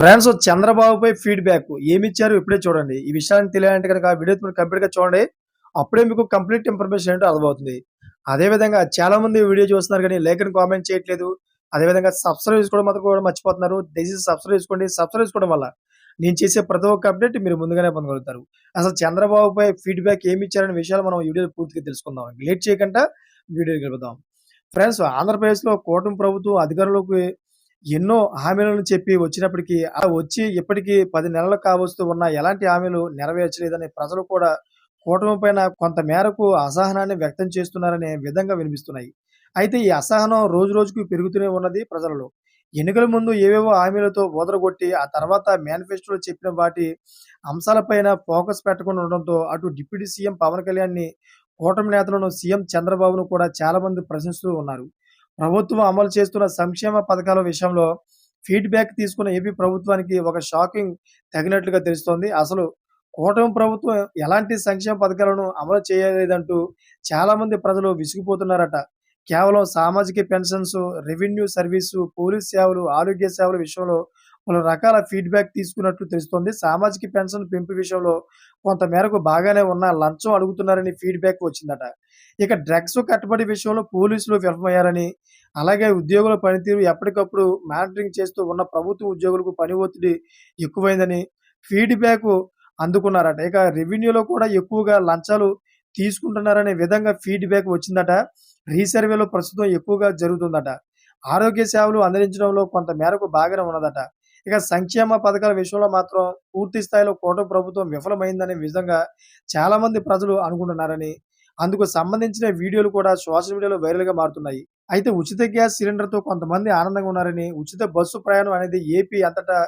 Friends చంద్రబాబుపై feedback ఏమిచ్చారో ఇప్పుడే చూడండి. ఈ విషయాన్ని తెలియాలంటే గనక ఆ వీడియో మీరు కంప్లీట్‌గా చూడండి. అప్పుడే మీకు కంప్లీట్ ఇన్ఫర్మేషన్ ఏంటో అర్థమవుతుంది. అదే విధంగా చాలామంది వీడియో చూస్తున్నారు గానీ లైక్ అండ్ కామెంట్ చేయట్లేదు. అదే విధంగా సబ్స్క్రైబ్ చేసుకోవడం మాత్రం కూడా మర్చిపోతున్నారు. దయచేసి సబ్స్క్రైబ్ చేసుకోండి. సబ్స్క్రైబ్ చేసుకోవడం వల్ల నేను చేసే ప్రతి ఒక్క అప్డేట్ మీరు ముందుగానే పొందగలుగుతారు. అసలు చంద్రబాబుపై ఫీడ్‌బ్యాక్ ఏమిచ్చారనే విషయాలు మనం ఈ వీడియోలో పూర్తిగా తెలుసుకుందాం. లేట్ చేయకుండా వీడియోకి వెళ్ళిపోదాం. ఫ్రెండ్స్ ఆంధ్రప్రదేశ్‌లో కూటమి ప్రభుత్వం అధికారంలోకి ఎన్నో హామీలను చెప్పి వచ్చినప్పటికీ, వచ్చి ఇప్పటికి 10 నెలలు కావస్తూ ఉన్నా ఎలాంటి హామీలు నెరవేర్చలేదని ప్రజలు కూడా కూటమి పైన కొంత మేరకు అసహనాన్ని వ్యక్తం చేస్తున్నారనే విధంగా వినిపిస్తున్నాయి. అయితే ఈ అసహనం రోజు రోజుకు పెరుగుతూనే ఉన్నది ప్రజలలో. ఎన్నికల ముందు ఏవేవో హామీలతో ఊదరగొట్టి, ఆ తర్వాత మేనిఫెస్టోలో చెప్పిన వాటి అంశాలపైన ఫోకస్ పెట్టకుండా ఉండడంతో అటు డిప్యూటీ సీఎం పవన్ కళ్యాణ్‌ని, కూటమి నేతలను సీఎం చంద్రబాబును కూడా చాలామంది ప్రశ్నిస్తూ ఉన్నారు. ప్రభుత్వం అమలు చేస్తున్న సంక్షేమ పథకాల విషయంలో ఫీడ్‌బ్యాక్ తీసుకున్న ఏపీ ప్రభుత్వానికి ఒక షాకింగ్ తగినట్లుగా తెలుస్తోంది. అసలు కూటమి ప్రభుత్వం ఎలాంటి సంక్షేమ పథకాలను అమలు చేయలేదంటూ చాలామంది ప్రజలు విసిగిపోతున్నారట. కేవలం సామాజిక పెన్షన్స్, రెవెన్యూ సర్వీసు, పోలీస్ సేవలు, ఆరోగ్య సేవల విషయంలో పలు రకాల ఫీడ్‌బ్యాక్ తీసుకున్నట్లు తెలుస్తోంది. సామాజిక పెన్షన్ పెంపు విషయంలో కొంత మేరకు బాగానే ఉన్నా లంచం అడుగుతున్నారని ఫీడ్‌బ్యాక్ వచ్చిందట. ఇక డ్రగ్స్ కట్టబడి విషయంలో పోలీసులు విఫలమయ్యారని, అలాగే ఉద్యోగుల పనితీరు ఎప్పటికప్పుడు మానిటరింగ్ చేస్తూ ఉన్న ప్రభుత్వ ఉద్యోగులకు పని ఒత్తిడి ఎక్కువైందని ఫీడ్‌బ్యాక్ అందుకున్నారట. ఇక రెవెన్యూలో కూడా ఎక్కువగా లంచాలు తీసుకుంటున్నారనే విధంగా ఫీడ్‌బ్యాక్ వచ్చిందట. రీసర్వేలో ప్రస్తుతం ఎక్కువగా జరుగుతుందట. ఆరోగ్య సేవలు అందించడంలో కొంత మేరకు బాగానే ఉన్నదట. ఇక సంక్షేమ పథకాల విషయంలో మాత్రం పూర్తి స్థాయిలో కూటమి ప్రభుత్వం విఫలమైందనే విధంగా చాలామంది ప్రజలు అనుకుంటున్నారని, అందుకు సంబంధించిన వీడియోలు కూడా సోషల్ మీడియాలో వైరల్‌గా మారుతున్నాయి. అయితే ఉచిత గ్యాస్ సిలిండర్‌తో కొంతమంది ఆనందంగా ఉన్నారని, ఉచిత బస్సు ప్రయాణం అనేది ఏపీ అంతటా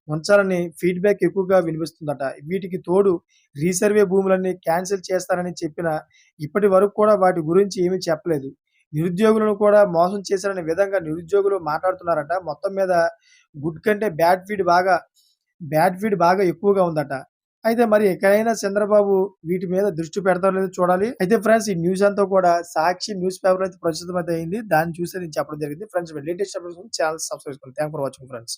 ఉంచాలని ఫీడ్‌బ్యాక్ ఎక్కువగా వినిపిస్తుందట. వీటికి తోడు రీసర్వే భూములన్నీ క్యాన్సిల్ చేస్తారని చెప్పినా ఇప్పటి వరకు కూడా వాటి గురించి ఏమీ చెప్పలేదు. నిరుద్యోగులను కూడా మోసం చేశారనే విధంగా నిరుద్యోగులు మాట్లాడుతున్నారట. మొత్తం మీద గుడ్ కంటే బ్యాడ్ ఫీడ్ బాగా ఎక్కువగా ఉందట. అయితే మరి ఎక్కడైనా చంద్రబాబు వీటి మీద దృష్టి పెడతారో లేదో చూడాలి. అయితే ఫ్రెండ్స్ ఈ న్యూస్ అంతా కూడా సాక్షి న్యూస్ పేపర్‌లో అయితే ప్రచురితమైతే అయింది. దాన్ని చూసి నేను చెప్పడం జరిగింది. ఫ్రెండ్స్ లేటెస్ట్ అప్డేట్స్ కోసం ఛానెల్ సబ్స్క్రైబ్ చేసుకోండి. Thank for watching friends.